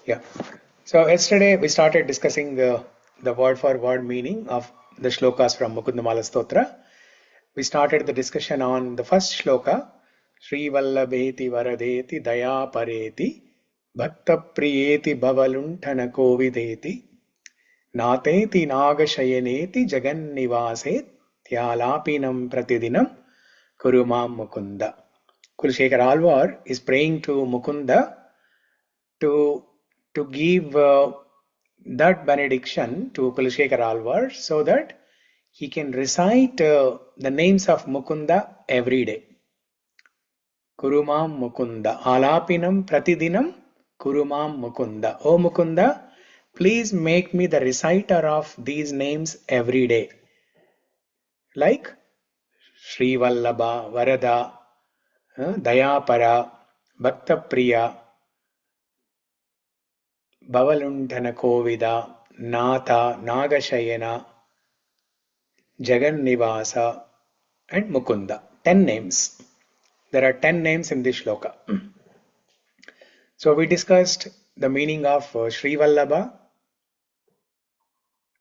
Yeah. So yesterday we started discussing the word for word meaning of the shlokas from Mukunda-Mālā-Stotra. We started the discussion on the first shloka, Srī-Vallabheti Vara-deti Dayā-pareti, bhakta-priyeti bhava-lun hana-kovideti, nātheti nāga-śayaneti jagan-nivāsety ālāpinam prati-dinam kuru Mukunda. Kulshekar Alvar is praying to Mukunda to give that benediction to Kulshekar Alvar so that he can recite the names of Mukunda every day. Kurumam Mukunda, ālāpinam prati-dinam kurumam Mukunda. O Mukunda, please make me the reciter of these names every day. Like Śrī-Vallabha, vara-da, dayā-para, bhakta-priya, bhava-lun kovida, nātha, nāga-śayana, jagan-nivāsa, and Mukunda. 10 names. There are 10 names in this shloka. So we discussed the meaning of Śrī-Vallabha,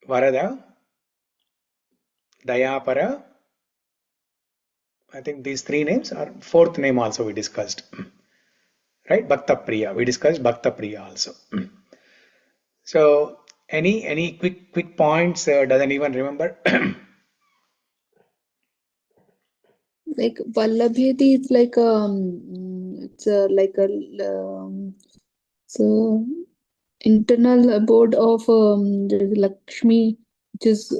vara-da, dayā-para. I think these 3 names are fourth name also we discussed. Right? Bhakta-priya. We discussed bhakta-priya also. So any quick points? Does anyone remember? Like Vallabheti, it's like so internal abode of Lakshmi, which is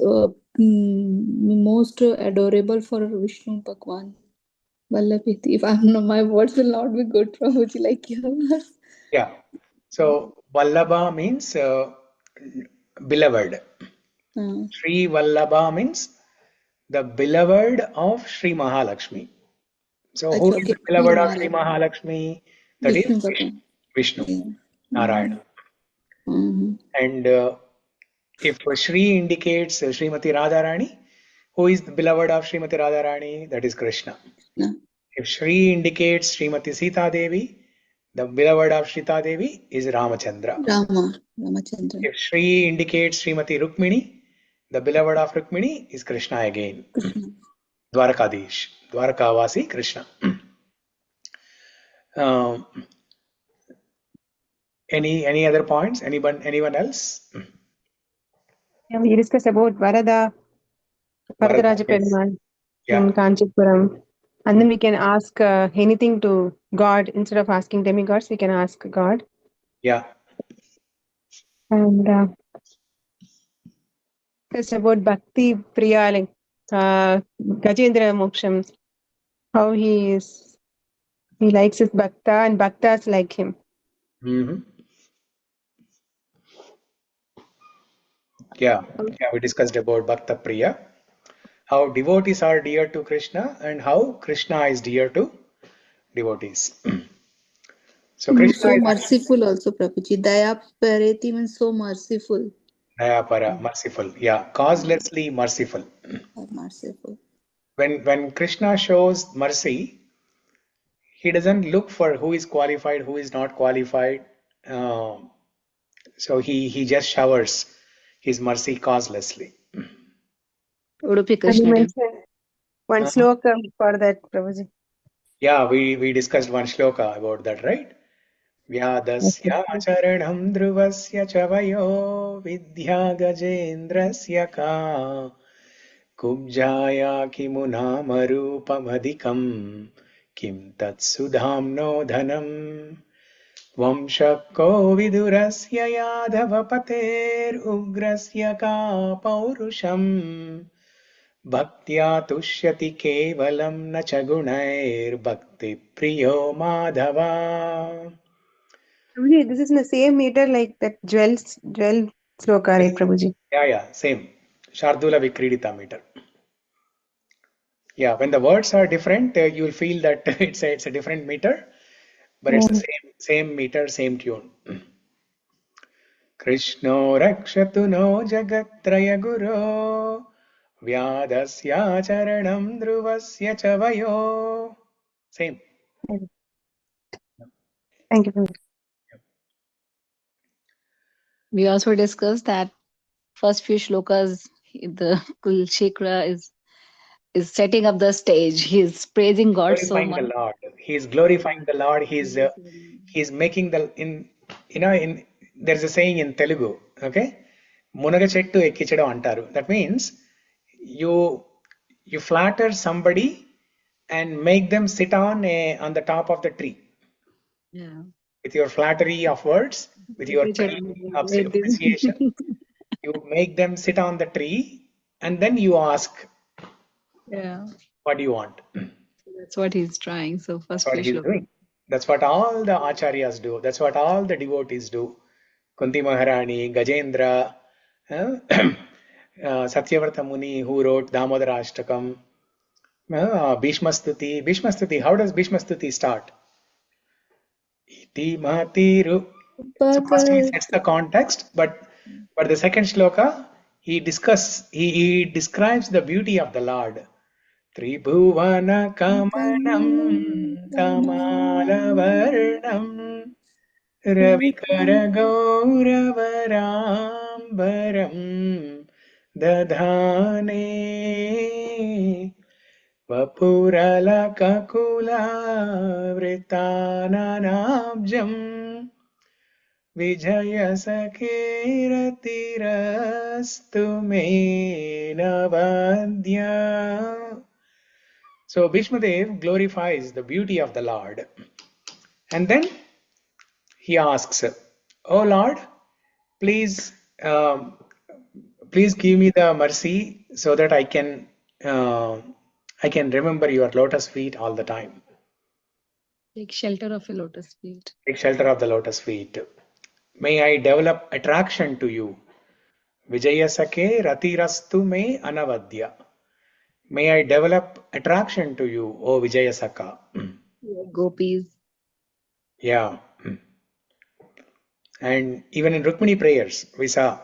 most adorable for Vishnu Bhagwan. Vallabheti. If I'm not, my words will not be good, Prabhuji, like yours. Yeah. So Vallabha means beloved. Srī-Vallabha means the beloved of Sri Mahalakshmi. So who is the beloved of Sri Mahalakshmi? That is Vishnu, Narayana. And if Shri indicates Srimati Radharani, who is the beloved of Srimati Radharani? That is Krishna. If Shri indicates Srimati Sita Devi, the beloved of Sita Devi is Ramachandra. Ramachandra. If Shri indicates Srimati Rukmini, the beloved of Rukmini is Krishna again. Dwarakadish, Dwarakavasi Krishna. Any other points? Anyone else? Yeah, we discussed about Vara-da, Varadaraja Perumal in Kanchipuram. And then we can ask anything to God instead of asking demigods. We can ask God. Yeah. And it's about bhakta-priya, like Gajendra Moksham, how he likes his bhakta and bhaktas like him. Yeah, we discussed about bhakta-priya, how devotees are dear to Krishna and how Krishna is dear to devotees. So Krishna so merciful also, Prabhuji. Dayā-pareti means so merciful. Dayā-para, merciful. Yeah, causelessly merciful. Merciful. When Krishna shows mercy, he doesn't look for who is qualified, who is not qualified. So he just showers his mercy causelessly. Udupi Krishna. One sloka for that, Prabhuji. Yeah, we discussed one shloka about that, right? Vyādasya charanam dhruvasya chavayo vidya gajendrasya ka kubjaya kimuna marupamadikam kim tatsudhamno dhanam vamshakko vidurasya yadhavapater ugrasya ka paurusham bhaktya tushyati kevalam na chagunair bhakti priyo madhava. Prabhuji, this is in the same meter like that jewel sloka, right, Prabhuji? Yeah, same. Shardula Vikridita meter. Yeah, when the words are different, you will feel that it's a different meter, but it's the same meter, same tune. Krishno rakshatu no jagatraya guru vyādasya charanam dhruvasya chavayo. Same. Thank you, Prabhuji. We also discussed that first few shlokas, the Kulshekra is setting up the stage. He's praising God so Glorifying much. the Lord. He is glorifying the Lord. He's making the in there's a saying in Telugu, okay? Munaga chettu ekkichadu antaru. That means you flatter somebody and make them sit on the top of the tree. Yeah. With your flattery of words, with your appreciation, you make them sit on the tree and then you ask, Yeah. what do you want? That's what he's trying. So That's first what few he's shlokas. doing. That's what all the acharyas do. That's what all the devotees do. Kunti Maharani, Gajendra, Satyavrata Muni, who wrote Damodara Ashtakam, Bhishma Stuti. Bhishma Stuti, how does Bhishma Stuti start? Iti Matiru. So first he sets the context, but the second shloka, he describes the beauty of the Lord. Tribhuvana kamanam kamalavarnam ravikara gauravarambaram dadhane vapurala kakula vritananabjam vijaya sakirtirastu me navadya. So Bhishma Dev glorifies the beauty of the Lord. And then he asks, "Oh Lord, please, please give me the mercy so that I can remember your lotus feet all the time. Take shelter of a lotus feet. Take shelter of the lotus feet. May I develop attraction to you. Vijayasake ratirastu me anavadya. May I develop attraction to you, O Vijayasaka." Gopis. Yeah. And even in Rukmini prayers, we saw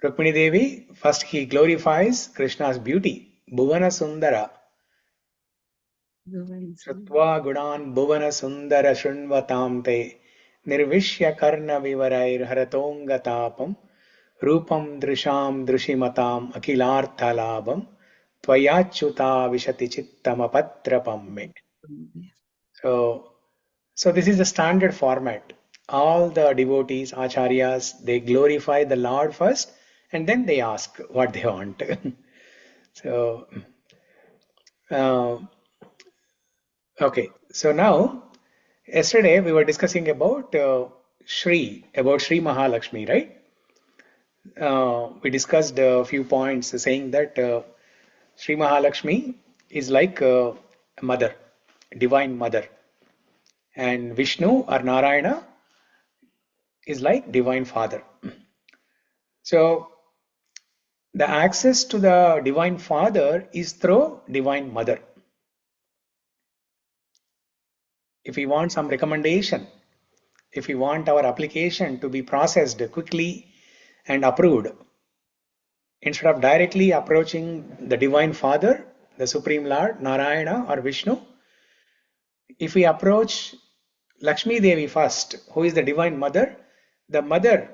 Rukmini Devi, first he glorifies Krishna's beauty. Bhuvana Sundara. Shrutva Gunan Bhuvana Sundara Shrunvatam Te Nirvishya Karna Vivarair Haratonga Tapam Rupam Drisham Drishimatam Akilartha Labam Tvayachyuta Vishati Chittam Apatrapam Me. So this is the standard format. All the devotees, acharyas, they glorify the Lord first and then they ask what they want. So, okay. So now, yesterday we were discussing about Sri Mahalakshmi, right? We discussed a few points saying that Sri Mahalakshmi is like a mother, divine mother. And Vishnu or Narayana is like divine father. So the access to the divine father is through divine mother. If we want some recommendation, if we want our application to be processed quickly and approved, instead of directly approaching the divine father, the supreme lord, Narayana or Vishnu, if we approach Lakshmi Devi first, who is the divine mother, the mother,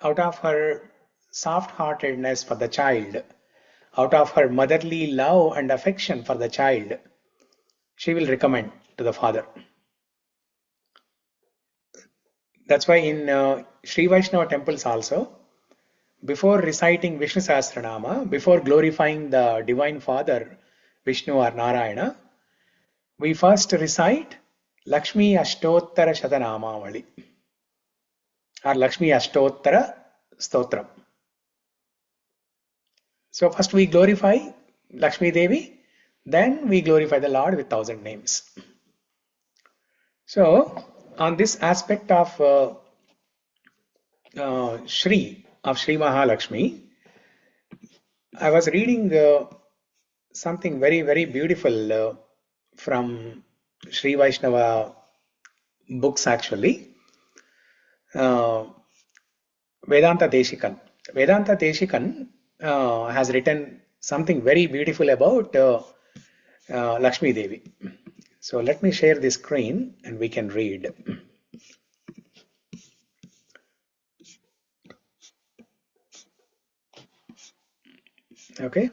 out of her soft-heartedness for the child, out of her motherly love and affection for the child, she will recommend to the father. That's why in Sri Vaishnava temples also, before reciting Vishnu Sahasranama, before glorifying the divine father, Vishnu or Narayana, we first recite Lakshmi Ashtottara Shatanamavali or Lakshmi Ashtottara Stotram. So first we glorify Lakshmi Devi, then we glorify the Lord with 1,000 names. So on this aspect of Sri Mahalakshmi, I was reading something very, very beautiful from Sri Vaishnava books actually. Vedanta Deshikan. Vedanta Deshikan has written something very beautiful about Lakshmi Devi. So let me share this screen and we can read. Okay.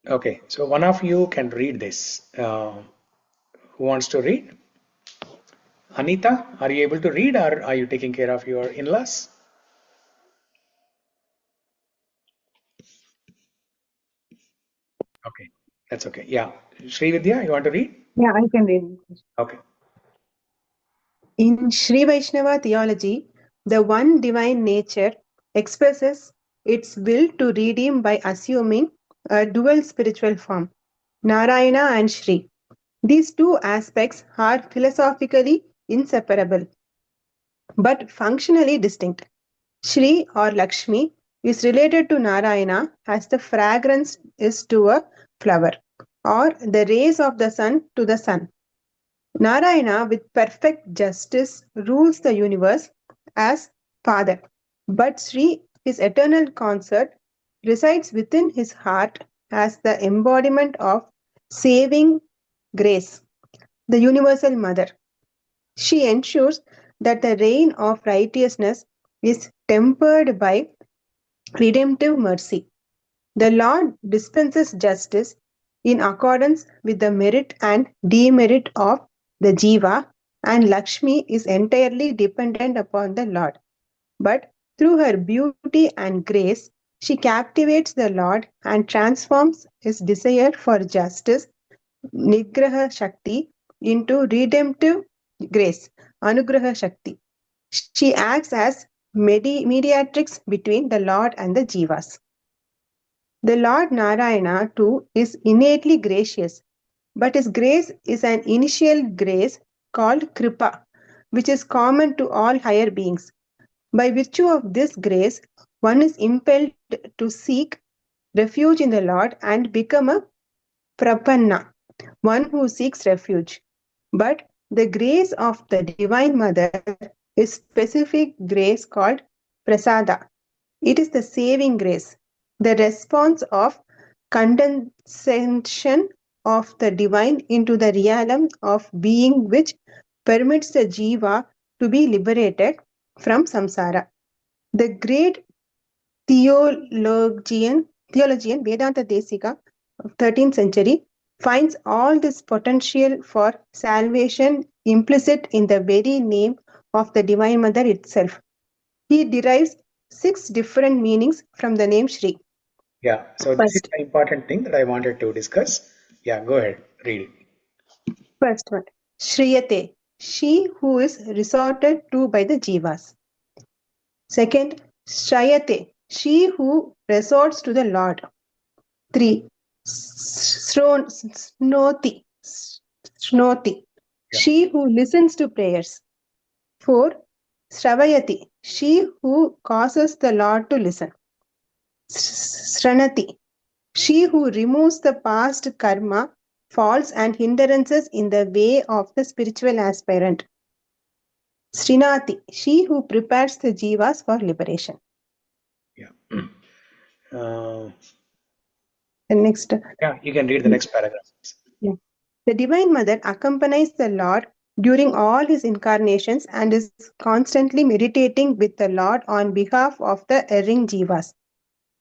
Okay, so one of you can read this. Who wants to read? Anita, are you able to read, or are you taking care of your in-laws? Okay, that's okay. Yeah. Srividya, you want to read? Yeah, I can read. Okay. In Sri Vaishnava theology, the one divine nature expresses its will to redeem by assuming a dual spiritual form, Narayana and Shri. These two aspects are philosophically inseparable, but functionally distinct. Shri or Lakshmi is related to Narayana as the fragrance is to a flower, or the rays of the sun to the sun. Narayana, with perfect justice, rules the universe as Father, but Sri, his eternal consort, resides within his heart as the embodiment of saving grace, the universal mother. She ensures that the reign of righteousness is tempered by redemptive mercy. The Lord dispenses justice in accordance with the merit and demerit of the Jiva, and Lakshmi is entirely dependent upon the Lord. But through her beauty and grace, she captivates the Lord and transforms his desire for justice, Nigraha Shakti, into redemptive grace, Anugraha Shakti. She acts as mediatrix between the Lord and the Jivas. The Lord Narayana too is innately gracious, but his grace is an initial grace called Kripa, which is common to all higher beings. By virtue of this grace, one is impelled to seek refuge in the Lord and become a prapanna, one who seeks refuge. But the grace of the Divine Mother is specific grace called prasada. It is the saving grace, the response of condescension of the divine into the realm of being which permits the jiva to be liberated from samsara. The great theologian Vedanta Desika of 13th century finds all this potential for salvation implicit in the very name of the Divine Mother itself. He derives 6 different meanings from the name Shri. Yeah, so this is First, the important thing that I wanted to discuss. Yeah, go ahead, read it. first one, Shriyate, she who is resorted to by the jivas. Second, Shrayate, she who resorts to the Lord. 3. Snoti, she who listens to prayers. 4. Sravayati, she who causes the Lord to listen. Sranati, she who removes the past karma, faults and hindrances in the way of the spiritual aspirant. Srinati, she who prepares the jivas for liberation. Yeah. The next. Yeah, you can read the next paragraph. Yeah. The Divine Mother accompanies the Lord during all his incarnations and is constantly meditating with the Lord on behalf of the erring jivas.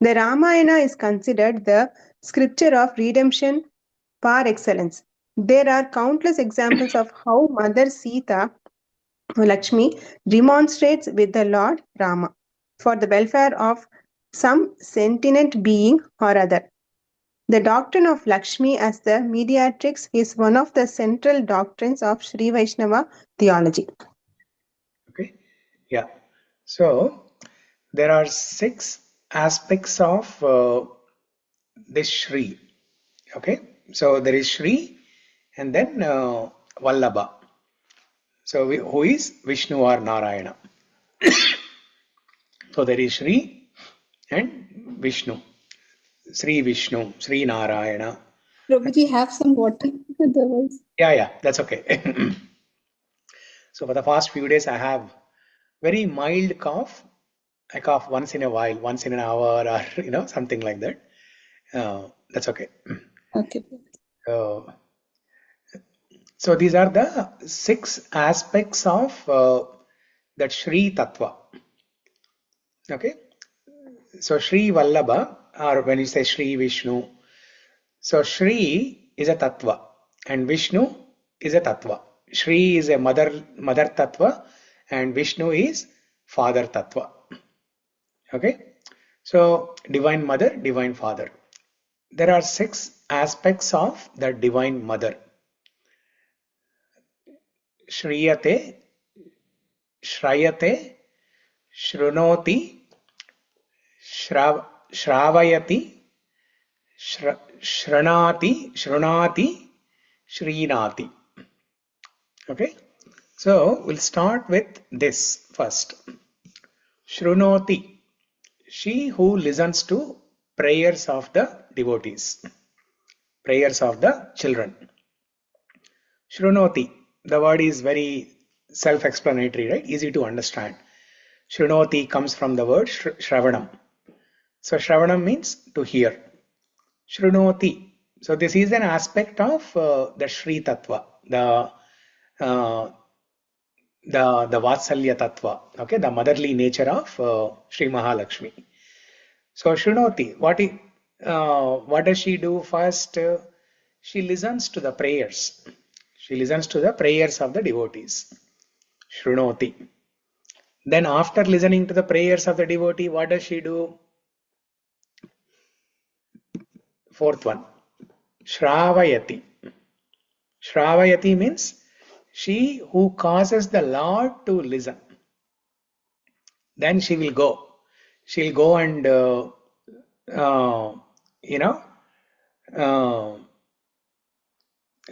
The Ramayana is considered the scripture of redemption par excellence. There are countless examples of how Mother Sita, Lakshmi, remonstrates with the Lord Rama for the welfare of some sentient being or other. The doctrine of Lakshmi as the mediatrix is one of the central doctrines of Sri Vaishnava theology. Okay, yeah. So there are 6 aspects of this Shri. Okay, so there is Shri and then Vallabha. So who is Vishnu or Narayana? So there is Shri and Vishnu. Sri Vishnu, Sri Narayana. Prabhuji, have some water. Otherwise. Yeah, that's okay. So for the past few days, I have very mild cough. I cough once in a while, once in an hour, or something like that. That's okay. Okay. So these are the 6 aspects of that Shri Tattva. Okay. So Srī-Vallabha, or when you say Sri Vishnu, so Sri is a tattva and Vishnu is a tattva. Sri is a mother tattva and Vishnu is father tattva. Okay, so divine mother, divine father. There are 6 aspects of the divine mother. Shriyate, Shrayate, Shrunoti, Shravayati, Shranati, Shrinati. Okay, so we'll start with this first. Shrunoti, she who listens to prayers of the devotees, prayers of the children. Shrunoti, the word is very self-explanatory, right? Easy to understand. Shrunoti comes from the word Shravanam. So Shravanam means to hear. Shrunoti. So this is an aspect of the Shri Tattva, the Vatsalya Tattva, okay, the motherly nature of Sri Mahalakshmi. So Shrunoti, what does she do first? She listens to the prayers. She listens to the prayers of the devotees. Shrunoti. Then after listening to the prayers of the devotee, what does she do? Fourth one. Shravayati. Shravayati means she who causes the Lord to listen. Then she will go. She'll go and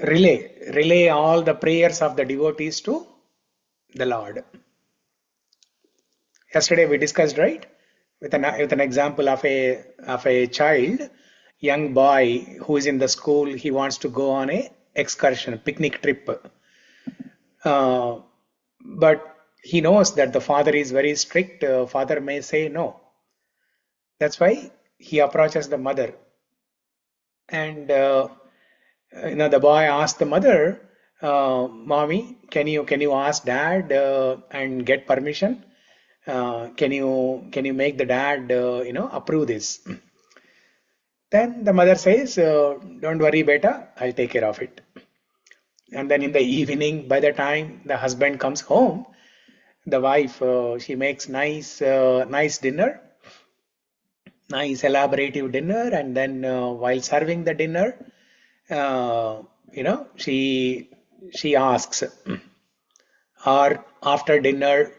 relay all the prayers of the devotees to the Lord. Yesterday we discussed, right, with an example of a child, young boy who is in the school. He wants to go on a excursion, picnic trip, but he knows that the father is very strict. Father may say no. That's why he approaches the mother, and the boy asks the mother, "Mommy, can you ask dad and get permission? Can you make the dad approve this?" Then the mother says, "Don't worry, beta, I'll take care of it." And then in the evening, by the time the husband comes home, the wife she makes nice dinner, nice elaborative dinner, and then while serving the dinner, she asks, or after dinner,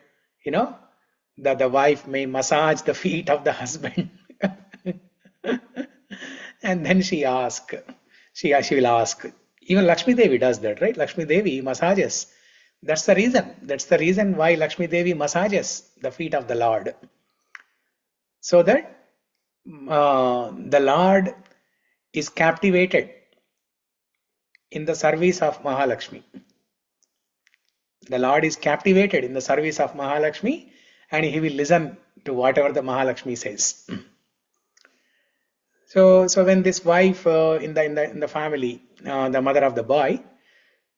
that the wife may massage the feet of the husband. And then she will ask. Even Lakshmi Devi does that, right? Lakshmi Devi massages. That's the reason why Lakshmi Devi massages the feet of the Lord, so that the Lord is captivated in the service of Mahalakshmi. The Lord is captivated in the service of Mahalakshmi, and he will listen to whatever the Mahalakshmi says. So when this wife in the family, the mother of the boy,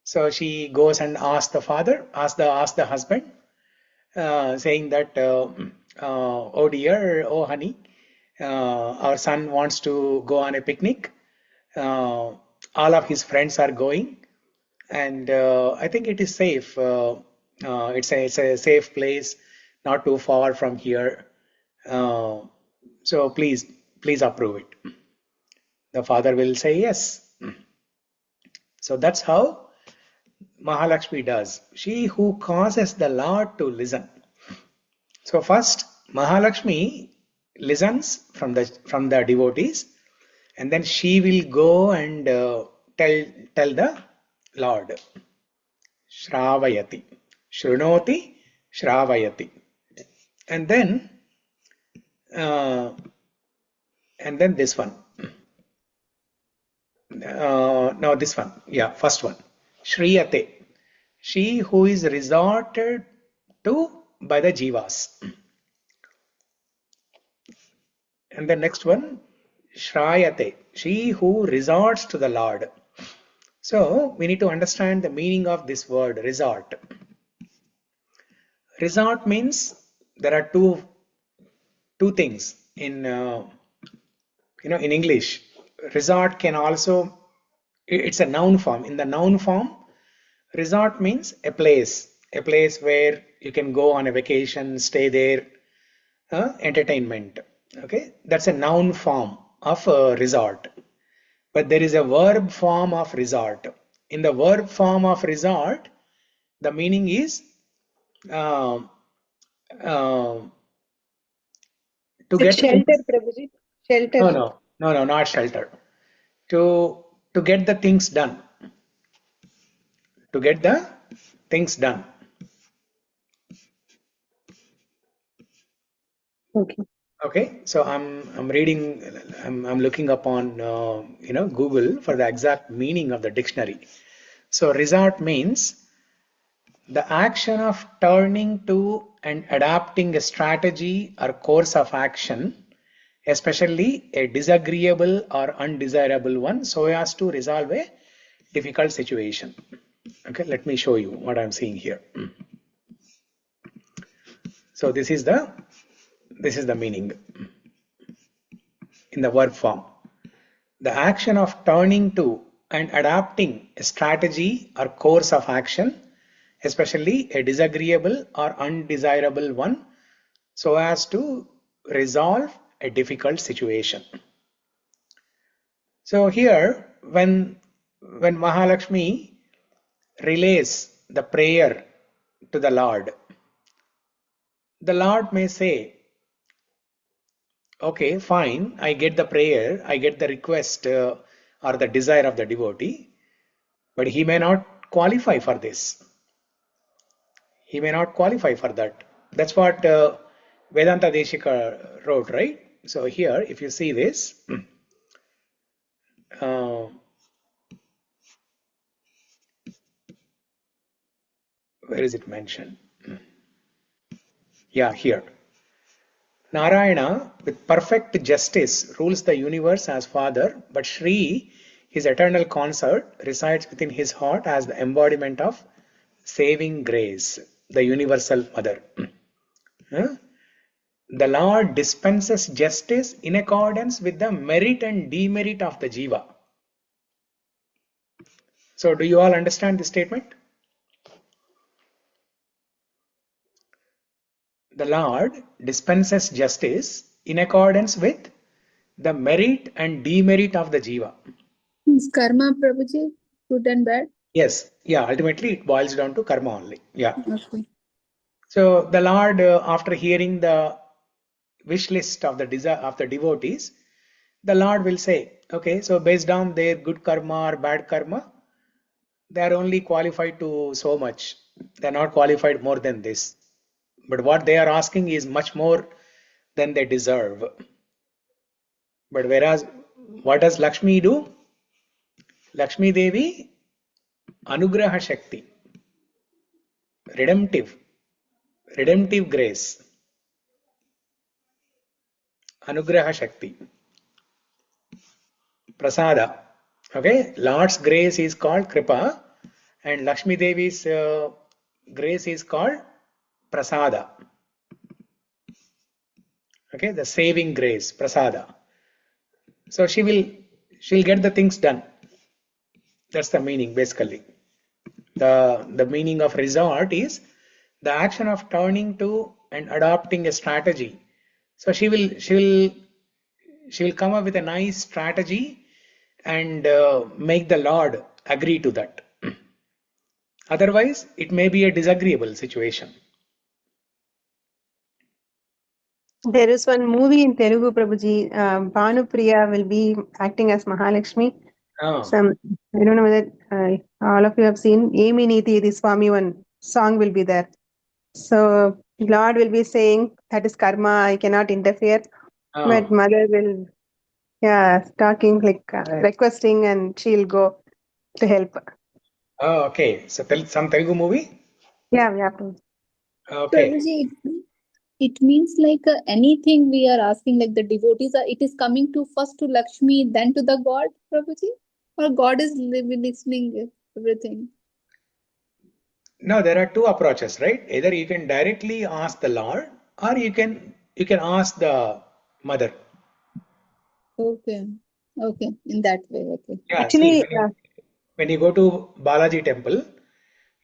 so she goes and asks the husband, saying that, "Oh dear, oh honey, our son wants to go on a picnic. All of his friends are going, and I think it is safe. It's a safe place, not too far from here. So please approve it." The father will say yes. So that's how Mahalakshmi does. She who causes the Lord to listen. So first, Mahalakshmi listens from the devotees, and then she will go and tell the Lord. Shravayati. Shrunoti, Shravayati. And then this one. No, this one. Yeah, first one. Shriyate. She who is resorted to by the jivas. And the next one, Shrayate. She who resorts to the Lord. So we need to understand the meaning of this word, resort. Resort means there are two things. in in English, resort can also, it's a noun form. In the noun form, resort means a place where you can go on a vacation, stay there, entertainment. Okay, that's a noun form of a resort. But there is a verb form of resort. In the verb form of resort, the meaning is to get shelter, Prabhuji. Shelter. No, not shelter. To get the things done. To get the things done. Okay, so I'm reading, I'm looking up on Google for the exact meaning of the dictionary. So resort means the action of turning to and adapting a strategy or course of action, especially a disagreeable or undesirable one, so as to resolve a difficult situation. Okay, let me show you what I'm seeing here. So this is the meaning in the verb form. The action of turning to and adapting a strategy or course of action, especially a disagreeable or undesirable one, so as to resolve a difficult situation. So here, when Mahalakshmi relays the prayer to the Lord may say, okay, fine, I get the prayer, I get the request or the desire of the devotee, but he may not qualify for this. He may not qualify for that. That's what Vedanta Deshika wrote, right? So here, if you see this, where is it mentioned? Yeah, here. Narayana, with perfect justice, rules the universe as father, but Sri, his eternal consort, resides within his heart as the embodiment of saving grace, the universal mother. The Lord dispenses justice in accordance with the merit and demerit of the jiva. So, do you all understand this statement? The Lord dispenses justice in accordance with the merit and demerit of the jiva. Is karma, Prabhuji, good and bad? Yes, yeah, ultimately it boils down to karma only. Yeah. Okay. So the Lord, after hearing the wish list of the devotees, the Lord will say, okay, so based on their good karma or bad karma, they are only qualified to so much. They are not qualified more than this. But what they are asking is much more than they deserve. But whereas, what does Lakshmi do? Lakshmi Devi, Anugraha Shakti, redemptive grace, Anugraha Shakti, Prasada. Okay, Lord's grace is called Kripa, and Lakshmi Devi's grace is called Prasada. Okay, the saving grace, Prasada. So she'll get the things done. That's the meaning basically. The meaning of resort is the action of turning to and adopting a strategy. So she will come up with a nice strategy and make the Lord agree to that. Otherwise, it may be a disagreeable situation. There is one movie in Telugu, Prabhuji. Bhanu-priya will be acting as Mahalakshmi. Oh. I don't know whether all of you have seen Emi Niti Iti Swami, one song will be there. So Lord will be saying, that is karma, I cannot interfere. Oh. But mother will, talking like requesting, and she'll go to help. Oh, okay. So some Telugu movie? Yeah. Okay. Prabhuji, it means like anything we are asking, like the devotees it is coming to first to Lakshmi, then to the God, Prabhuji? Or God is listening everything? No, there are two approaches, right? Either you can directly ask the Lord, or you can ask the mother. Okay. Okay. In that way. Okay. Yeah, Actually, see, when you go to Balaji temple,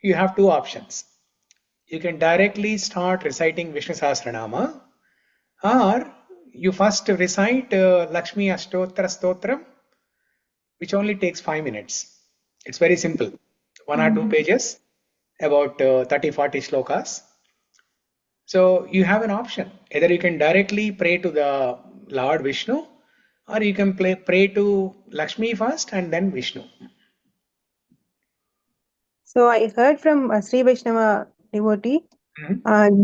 you have two options. You can directly start reciting Vishnu Sahasranama, or you first recite Lakshmi Ashtotra Stotram, which only takes 5 minutes. It's very simple. 1 or 2 pages, about 30-40 shlokas. So you have an option. Either you can directly pray to the Lord Vishnu, or you can pray to Lakshmi first and then Vishnu. so I heard from a Sri Vaishnava devotee,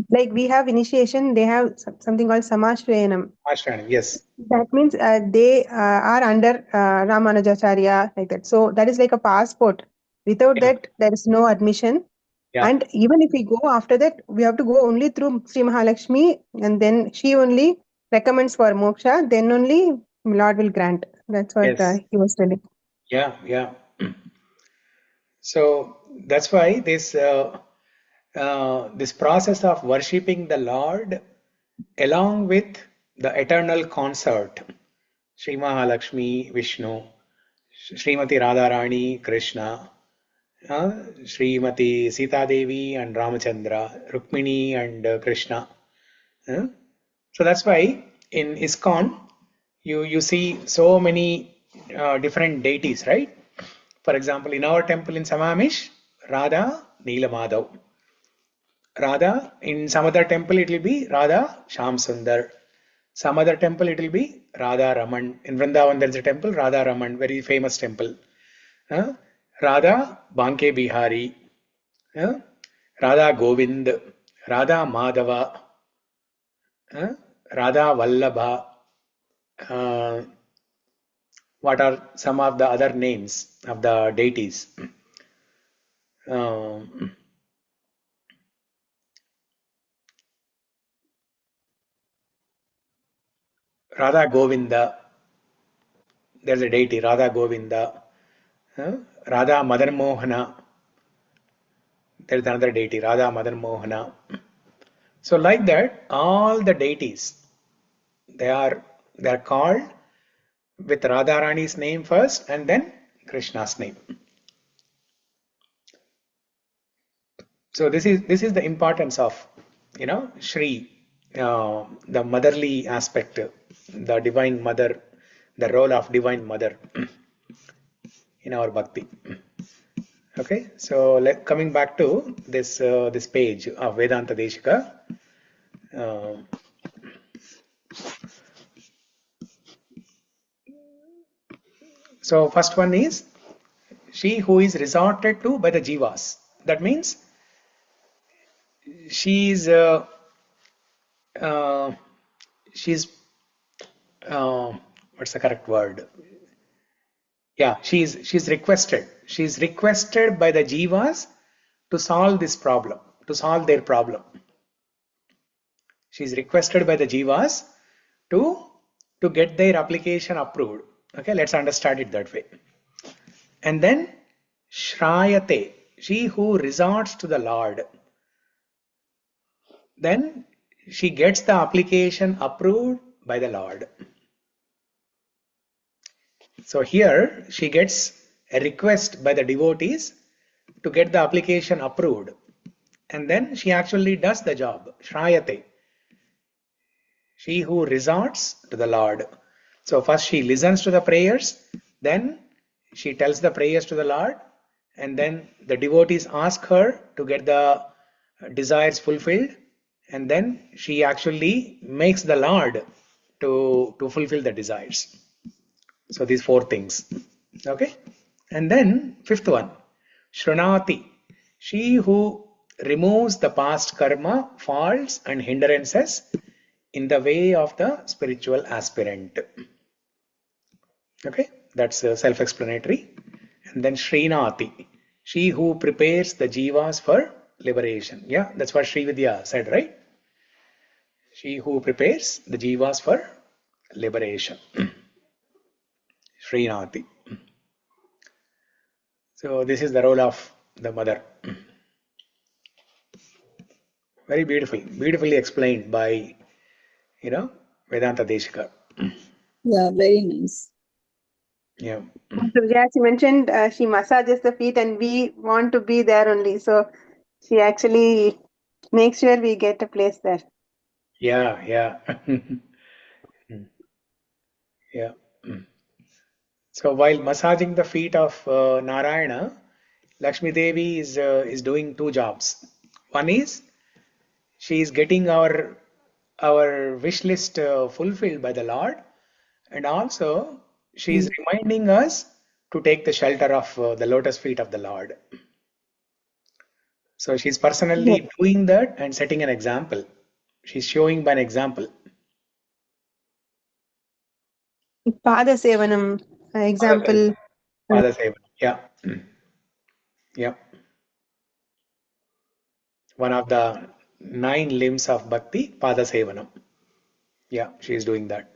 like we have initiation, they have something called Samashrayanam. Ashranam, yes. That means they are under Ramanujacharya, like that. So that is like a passport. Without Yeah. that, there is no admission. Yeah. And even if we go after that, we have to go only through Sri Mahalakshmi, and then she only recommends for moksha, then only Lord will grant. That's what Yes. he was telling. Yeah, yeah. So that's why this process of worshipping the Lord along with the eternal consort, Sri Mahalakshmi, Vishnu, Srimati Radharani, Krishna, Srimati Sita Devi and Ramachandra, Rukmini and Krishna. So that's why in ISKCON you see so many different deities, right? For example, in our temple in Samamish, Radha, Neela Madhav. Radha, in some other temple it will be Radha, Sham Sundar. Some other temple it will be Radha Raman. In Vrindavan there is a temple, Radha Raman, very famous temple. Radha, Banke Bihari. Radha Govind, Radha Madhava, Radha Vallabha. What are some of the other names of the deities? Radha Govinda, there's a deity, Radha Govinda. Radha Madan Mohana, there's another deity, Radha Madan Mohana. So like that, all the deities, they are called with Radharani's name first and then Krishna's name. So this is the importance of Shri, the motherly aspect, the divine mother, the role of divine mother in our bhakti. Okay, so coming back to this this page of Vedanta Deshika. So first one is she who is resorted to by the jivas. That means she's she's what's the correct word? Yeah, she's requested. She's requested by the jivas to solve this problem, to solve their problem. She's requested by the jivas to get their application approved. Okay, let's understand it that way. And then Shrayate, she who resorts to the Lord, then she gets the application approved by the Lord. So here she gets a request by the devotees to get the application approved, and then she actually does the job. Shrayate, she who resorts to the Lord. So first she listens to the prayers, then she tells the prayers to the Lord, and then the devotees ask her to get the desires fulfilled, and then she actually makes the Lord to fulfill the desires. So these four things. Okay, and then fifth one, Shrunati, she who removes the past karma, faults and hindrances in the way of the spiritual aspirant. Okay, that's self-explanatory. And then Srinati, she who prepares the jivas for liberation. Yeah, that's what Sri Vidya said, right? She who prepares the jivas for liberation. Srinati. So this is the role of the mother. Very beautifully explained by Vedanta Deshika. Yeah, very nice. Yeah. As you mentioned, she massages the feet and we want to be there only. So she actually makes sure we get a place there. Yeah, yeah. Yeah. So while massaging the feet of Narayana, Lakshmi Devi is doing two jobs. One is she is getting our wish list fulfilled by the Lord, and also she is reminding us to take the shelter of the lotus feet of the Lord. So she's personally doing that and setting an example. She's showing by an example. Pada Sevanam, example. Pada Sevanam. Yeah. Yeah. One of the 9 limbs of bhakti, Pada Sevanam. Yeah, she is doing that.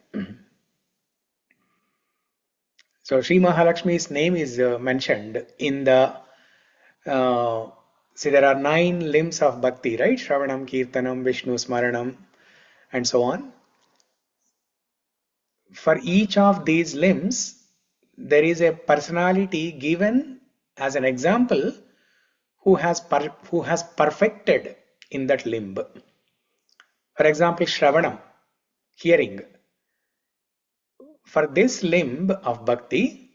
So Sri Mahalakshmi's name is mentioned in the see, there are 9 limbs of bhakti, right? Shravanam, Kirtanam, Vishnu, Smaranam, and so on. For each of these limbs, there is a personality given as an example who has perfected in that limb. For example, Shravanam, hearing. For this limb of bhakti,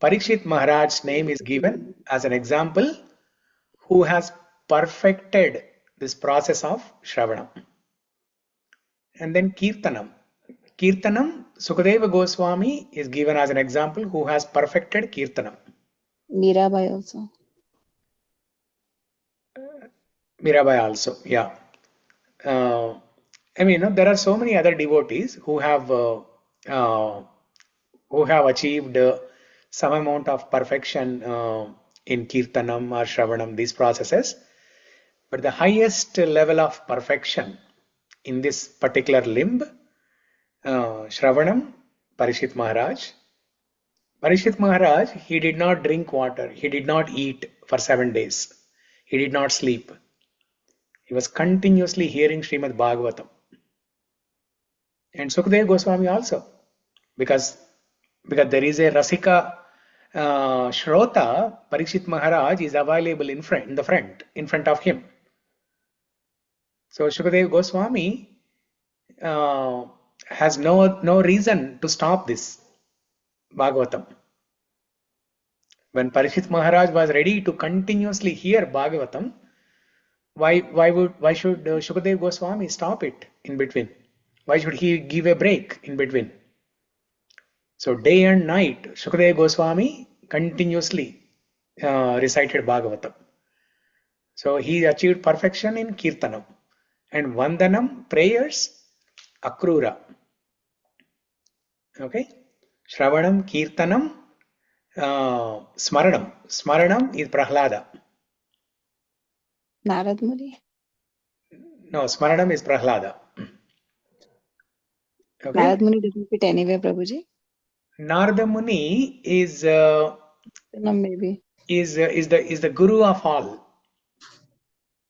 Parikshit Maharaj's name is given as an example who has perfected this process of Shravanam. And then Kirtanam. Kirtanam, Sukadeva Goswami is given as an example who has perfected Kirtanam. Mirabai also. Mirabai also, yeah. I mean, there are so many other devotees who have achieved some amount of perfection in Kirtanam or Shravanam, these processes. But the highest level of perfection in this particular limb, Shravanam, Parikshit Maharaj. Parikshit Maharaj, he did not drink water, he did not eat for 7 days, he did not sleep. He was continuously hearing Srimad Bhagavatam. And Sukadeva Goswami also, because there is a Rasika Shrota, Parikshit Maharaj is available in front of him. So Sukadeva Goswami has no reason to stop this Bhagavatam. When Parikshit Maharaj was ready to continuously hear Bhagavatam, why should Sukadeva Goswami stop it in between? Why should he give a break in between? So day and night, Sukadeva Goswami continuously recited Bhagavatam. So he achieved perfection in Kirtanam. And Vandanam, prayers, Akrura. Okay? Shravanam, Kirtanam, Smaranam. Smaranam is Prahlada. Narad Muni. No, Smaranam is Prahlada. Okay? Narad Muni doesn't fit anywhere, Prabhuji. Narada Muni is Maybe. is the guru of all.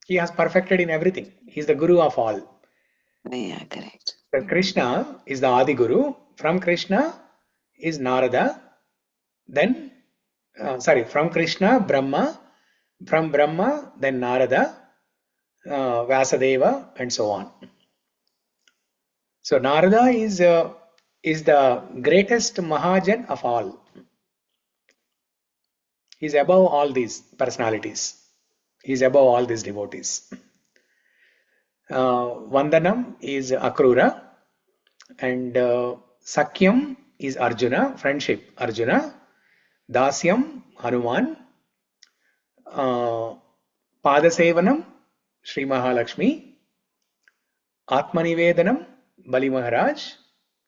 He has perfected in everything. He is the guru of all. Yeah, correct. So Krishna is the Adi Guru. From Krishna is Narada. Then, from Krishna, Brahma. From Brahma, then Narada, Vyasadeva, and so on. So Narada is the greatest Mahajan of all. He is above all these personalities. He is above all these devotees. Vandanam is Akrura, and Sakyam is Arjuna, friendship Arjuna. Dasyam, Hanuman. Padasevanam, Sri Mahalakshmi. Atmanivedanam, Bali Maharaj,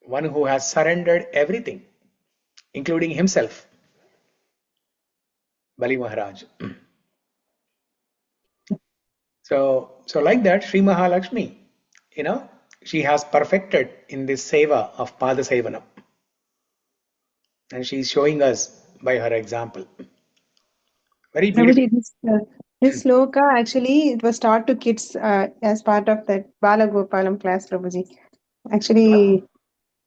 one who has surrendered everything, including himself. Bali Maharaj. So like that, Sri Mahalakshmi, she has perfected in this seva of Padasevanam. And she is showing us by her example. Very beautiful. This sloka, actually, it was taught to kids as part of that Bala Gopalam class, Prabhuji. Actually,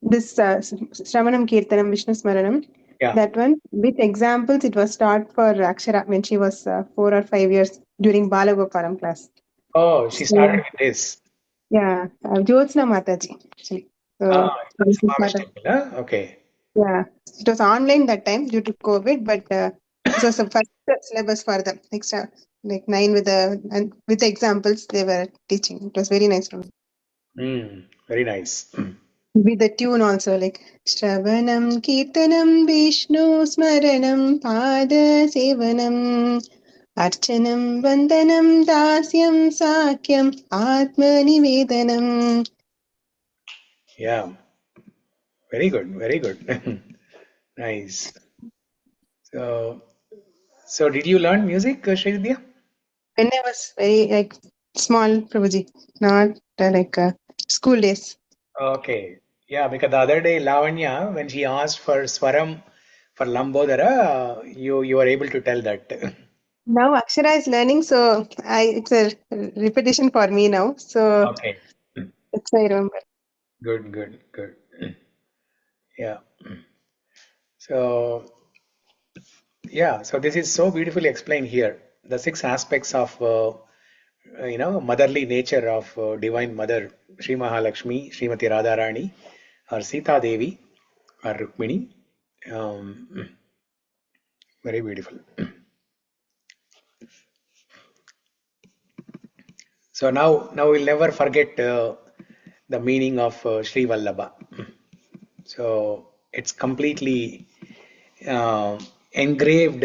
this Shravanam Kirtanam, Vishnu Smaranam, that one with examples, it was taught for Akshara when she was 4 or 5 years during Balagopalam class. Oh, she started with this. Yeah, Jyotsna Mataji actually. So, Swami's temple, huh? Okay. Yeah, it was online that time due to COVID, but this was the first syllabus for them. Like 9 with the examples they were teaching. It was very nice. Very nice. With the tune also, like Shravanam Kirtanam Vishnu Smaranam Pada Sevanam Archanam Vandanam Dasyam Sakyam Atma Nivedanam. Yeah. Very good. Very good. Nice. So did you learn music, Srividya? When I was very small, Prabhuji, not school days. Okay. Yeah, because the other day, Lavanya, when she asked for Swaram for Lambodara, you were able to tell that. Now Akshara is learning, so it's a repetition for me now. So Okay. that's why I remember. Good. Yeah. So this is so beautifully explained here. The 6 aspects of motherly nature of Divine Mother, Sri Mahalakshmi, Srimati Radharani, or Sita Devi, or Rukmini. Very beautiful. So now we'll never forget the meaning of Śrī-Vallabha. So it's completely engraved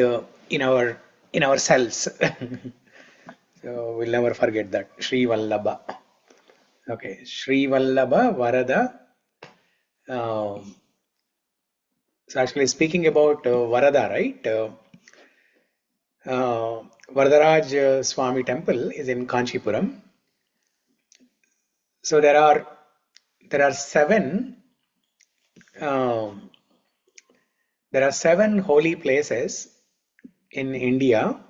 in our cells. So we'll never forget that. Śrī-Vallabha. Okay, Srī-Vallabha Vara-da. So actually speaking about Vara-da, right? Varadaraj Swami temple is in Kanchipuram. So there are 7 holy places in India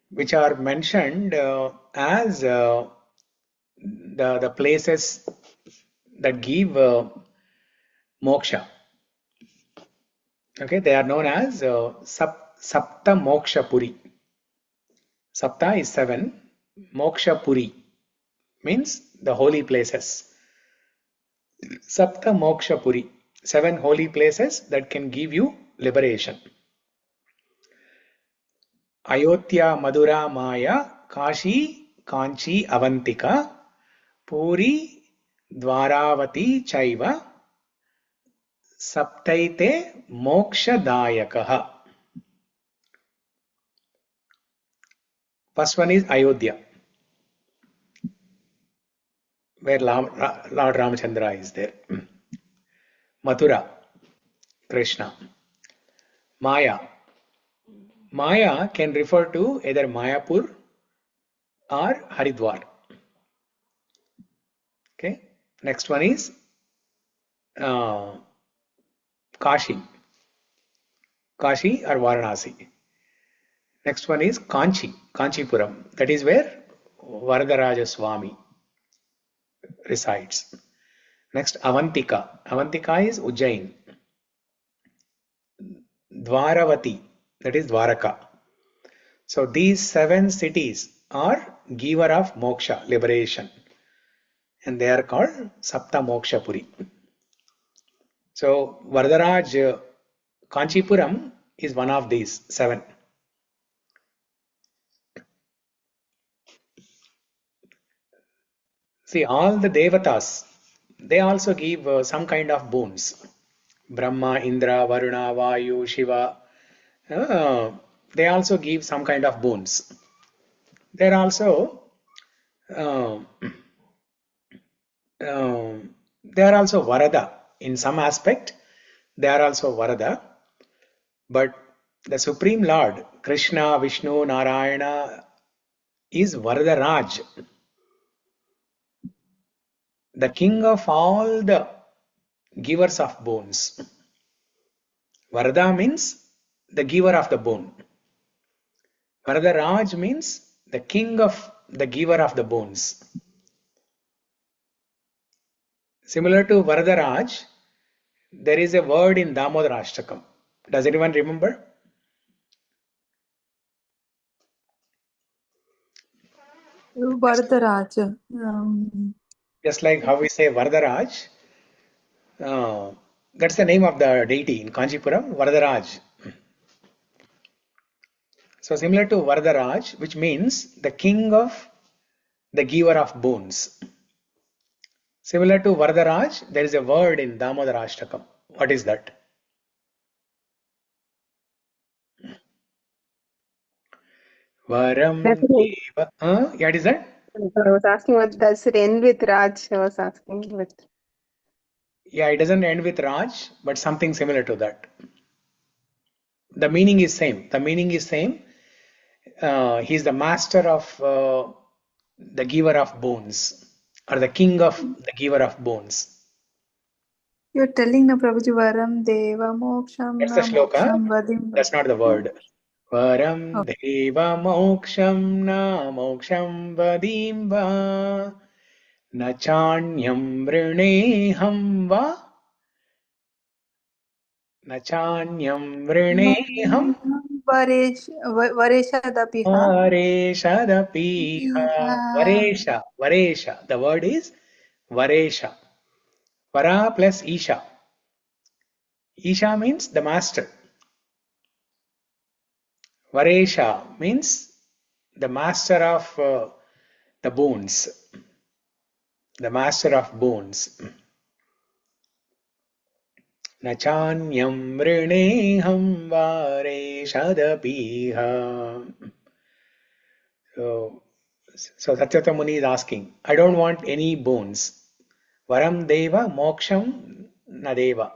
which are mentioned as the places that give moksha. Okay, they are known as Sapta Moksha Puri. Sapta is 7, Moksha Puri means the holy places. Sapta Moksha Puri, 7 holy places that can give you liberation. Ayodhya, Madura, Maya, Kashi, Kanchi, Avantika, Puri, Dwaravati, Chaiva, Saptaite, Moksha Dayakaha. First one is Ayodhya, where Lord Ramachandra is there. Mathura, Krishna. Maya. Maya can refer to either Mayapur or Haridwar. Okay. Next one is Kashi. Kashi or Varanasi. Next one is Kanchi, Kanchipuram. That is where Varadaraja Swami resides. Next, Avantika. Avantika is Ujjain. Dwaravati, that is Dwaraka. So these 7 cities are giver of moksha, liberation. And they are called Sapta Moksha Puri. So Varadaraj Kanchipuram is one of these 7. See, all the devatas, they also give some kind of boons. Brahma, Indra, Varuna, Vayu, Shiva, they also give some kind of boons. They are also Vara-da. In some aspect, they are also Vara-da. But the Supreme Lord, Krishna, Vishnu, Narayana, is Varadaraj, the king of all the givers of boons. Varada means the giver of the boon. Varadaraj means the king of the giver of the boons. Similar to Varadaraj, there is a word in Damodarashtakam. Does anyone remember? Varadaraj. Just like how we say Varadaraj, that's the name of the deity in Kanchipuram, Varadaraj. So similar to Varadaraj, which means the king of the giver of boons. Similar to Varadaraj, there is a word in Damodarashtakam. What is that? Varam Deva. Yeah, what is that? I was asking what does it end with Raj? I was asking with. Yeah, it doesn't end with Raj, but something similar to that. The meaning is same. The meaning is same. He's the master of the giver of boons, or the king of the giver of boons. You're telling na Prabhuji Varam Deva Moksham That's the na shloka. Moksham Vadim. That's not the word. Varam Deva Moksham na Moksham Vadim va na chanyam vrineham va na chanyam vrineham Varesha Dapiha. varesha dapiha. Varesha. Varesha. The word is Varesha. Vara plus Isha. Isha means the master. Varesha means the master of the bones. The master of bones. Nachanyam vrineham vareshadapiha. So Satyata Muni is asking, I don't want any bones. Varam deva moksham nadeva.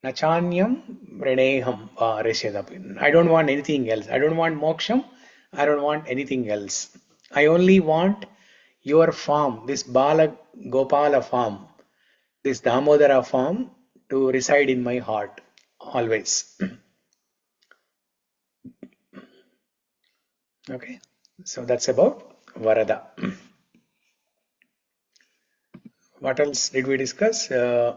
Nachanyam vrineham vareshadapiha. I don't want anything else. I don't want moksham. I don't want anything else. I only want your form, this Bala Gopala form, this Damodara form to reside in my heart always. Okay, so that's about Vara-da. What else did we discuss? Yeah,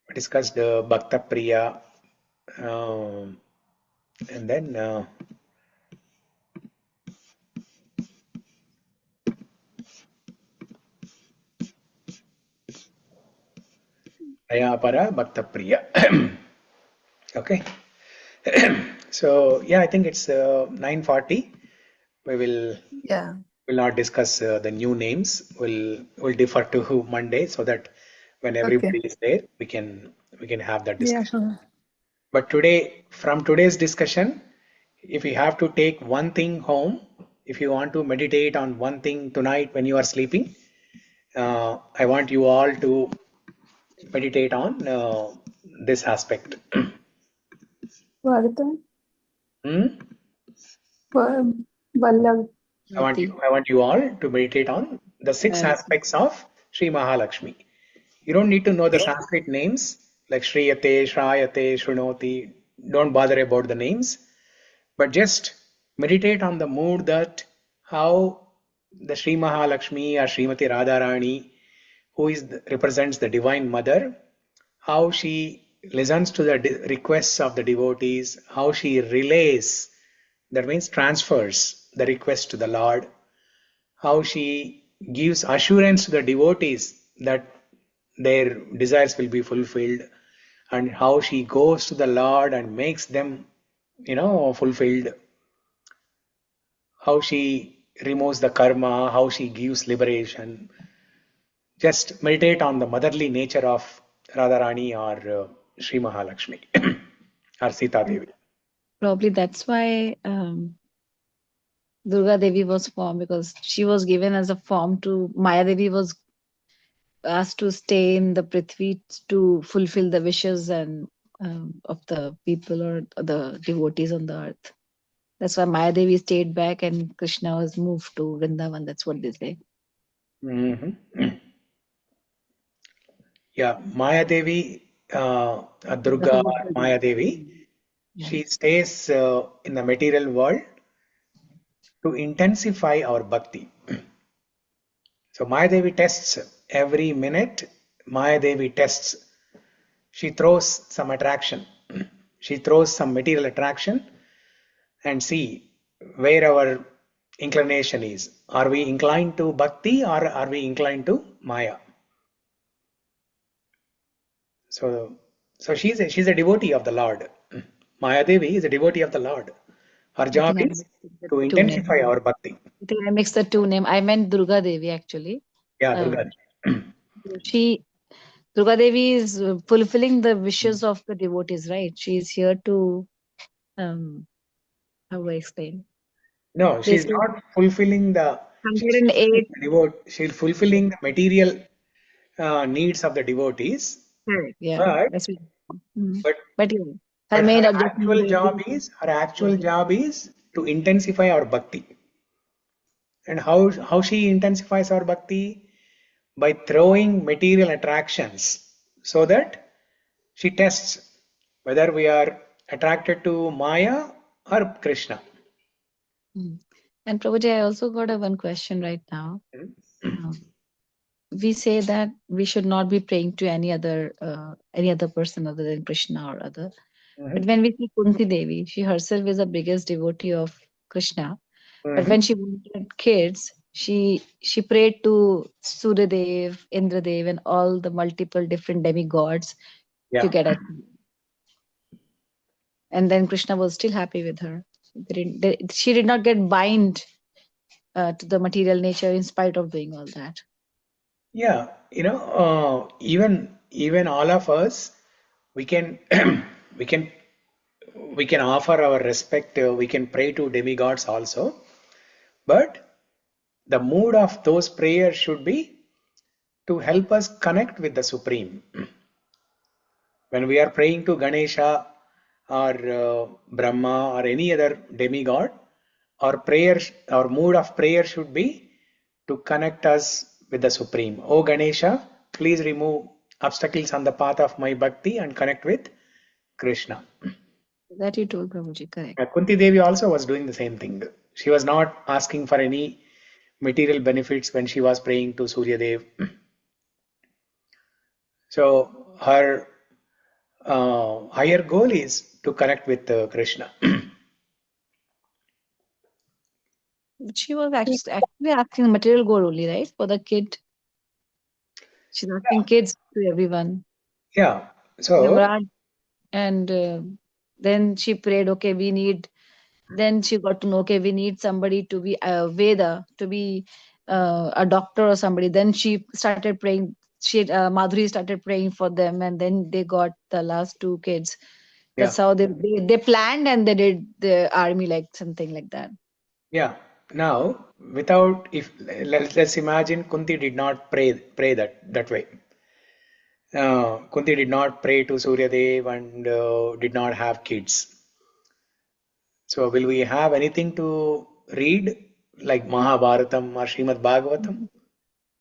we discussed bhakta-priya, and then dayā-para, bhakta-priya. Okay. So yeah, I think it's 9:40. We will not discuss the new names. We'll defer to Monday so that when everybody is there, we can have that discussion. But today, from today's discussion, if you have to take one thing home, if you want to meditate on one thing tonight when you are sleeping, I want you all to meditate on this aspect. Vardhan. I want you all to meditate on the 6 aspects of Sri Mahalakshmi. You don't need to know the Sanskrit names like Shriyate, Shrayate, Shrunoti. Don't bother about the names, but just meditate on the mood that how the Sri Mahalakshmi or Srimati Radharani, who represents the Divine Mother, how she listens to the requests of the devotees, how she relays, that means transfers the request to the Lord, how she gives assurance to the devotees that their desires will be fulfilled, and how she goes to the Lord and makes them, fulfilled, how she removes the karma, how she gives liberation. Just meditate on the motherly nature of Radharani or Sri Mahalakshmi or Sita Devi. Probably that's why Durga Devi was formed, because she was given as a form to Maya Devi was asked to stay in the Prithvi to fulfill the wishes and of the people or the devotees on the earth. That's why Maya Devi stayed back and Krishna was moved to Vrindavan. That's what they say. Yeah, Maya Devi, Durga Maya Devi, she stays in the material world to intensify our bhakti. So Maya Devi tests every minute. Maya Devi tests. She throws some attraction. She throws some material attraction and see where our inclination is. Are we inclined to bhakti or are we inclined to Maya? So she's a devotee of the Lord. Maya Devi is a devotee of the Lord. Her job is to intensify our bhakti. I think I mixed the two names. I meant Durga Devi actually. Yeah, Durga. Durga Devi is fulfilling the wishes of the devotees, right? She is here to, how do I explain? No, she's not fulfilling the. 108. She's fulfilling the material needs of the devotees. Yeah, but yeah, her main objective. Her actual job is to intensify our bhakti. And how she intensifies our bhakti? By throwing material attractions, so that she tests whether we are attracted to Maya or Krishna. And Prabhuji, I also got one question right now. We say that we should not be praying to any other person other than Krishna or other. But when we see Kunti Devi, she herself is the biggest devotee of Krishna. But when she wanted kids, she prayed to Suryadev, Indradev, and all the multiple different demigods to get a. And then Krishna was still happy with her. She did not get bind to the material nature in spite of doing all that. Yeah, even all of us, we can we can offer our respect. We can pray to demigods also, but the mood of those prayers should be to help us connect with the Supreme. When we are praying to Ganesha or Brahma or any other demigod, our mood of prayer should be to connect us with the Supreme. Oh Ganesha, please remove obstacles on the path of my bhakti and connect with Krishna. That you told, Prabhuji, correct. Kunti Devi also was doing the same thing. She was not asking for any material benefits when she was praying to Surya Dev. So her higher goal is to connect with Krishna. She was actually asking material goal only, right? For the kid. She's asking kids to everyone. Yeah. So. And then she prayed, okay, we need. Then she got to know, okay, we need somebody to be a Veda, to be a doctor or somebody. Then she started praying. Madhuri started praying for them, and then they got the last two kids. That's how they planned, and they did the army, like something like that. Yeah. Now, let's imagine Kunti did not pray that way. Kunti did not pray to Surya Dev and did not have kids. So will we have anything to read like Mahabharatam or Srimad Bhagavatam?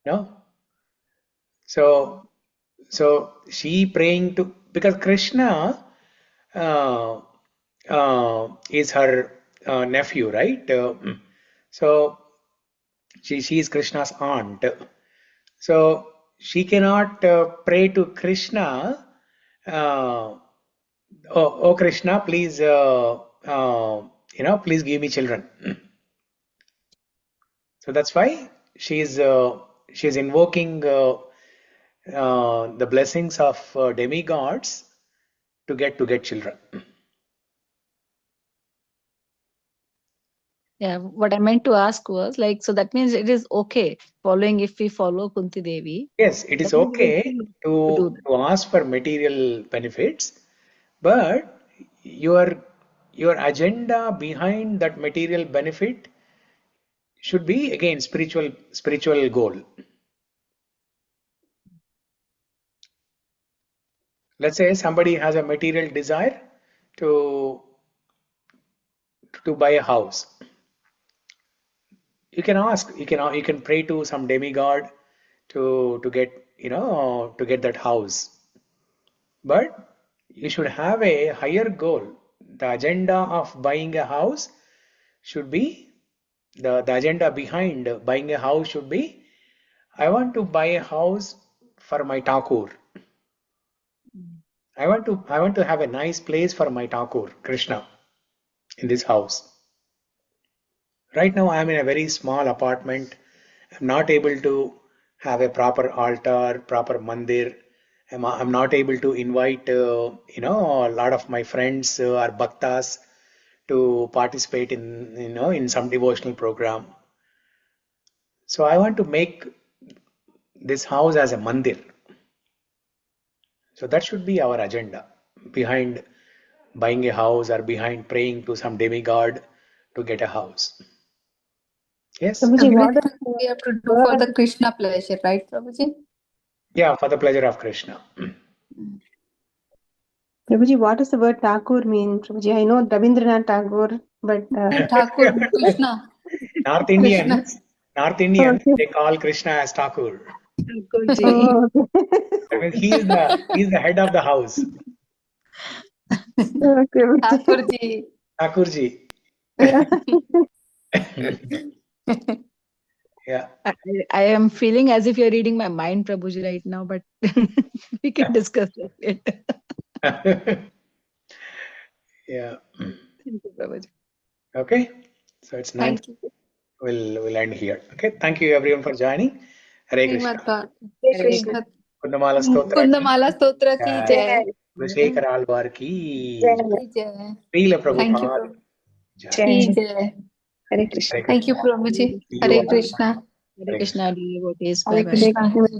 No. So she praying to, because Krishna is her nephew, right? So she is Krishna's aunt. So she cannot pray to Krishna. Oh Krishna, please, please give me children. So that's why she's invoking the blessings of demigods to get children. Yeah, what I meant to ask was so that means it is okay if we follow Kunti Devi. Yes, it is okay to ask for material benefits, but your agenda behind that material benefit should be again spiritual goal. Let's say somebody has a material desire to buy a house. You can ask, you can pray to some demigod to get that house. But you should have a higher goal. The agenda of buying a house should be the agenda behind buying a house should be, I want to buy a house for my Thakur. I want to have a nice place for my Thakur, Krishna, in this house. Right now I am in a very small apartment. I'm not able to have a proper altar, proper mandir. I'm not able to invite a lot of my friends or bhaktas to participate in some devotional program. So I want to make this house as a mandir. So that should be our agenda behind buying a house or behind praying to some demigod to get a house. Yes? Prabhuji, what Everything we have to do for the Krishna pleasure, right, Prabhuji? Yeah, for the pleasure of Krishna. Prabhuji, what does the word Thakur mean? Prabhuji, I know Rabindranath Tagore, but Thakur, Krishna. North Indians, Okay. they call Krishna as Thakur. Thakurji. Oh, That means he is the head of the house. okay. Thakurji. Thakurji. Yeah. I am feeling as if you're reading my mind, Prabhuji, right now, but we can discuss it later. Yeah. Thank you, Prabhuji. Okay. So it's 9. Thank you. We'll end here. Okay. Thank you everyone for joining. Hare Krishna. Krishna. Mukunda-Mālā-Stotra. Mukunda-Mālā-Stotra ki jai. Vishekar Alvar ki Jai. Srila Thank you, Prabhupada. Prabhu. Jai. Ki jai. Hare Krishna. Hare Thank you, Krishna. Prabhuji. See you Hare all. Krishna. Hare Krishna, devotees. Hare Bye-bye. Krishna.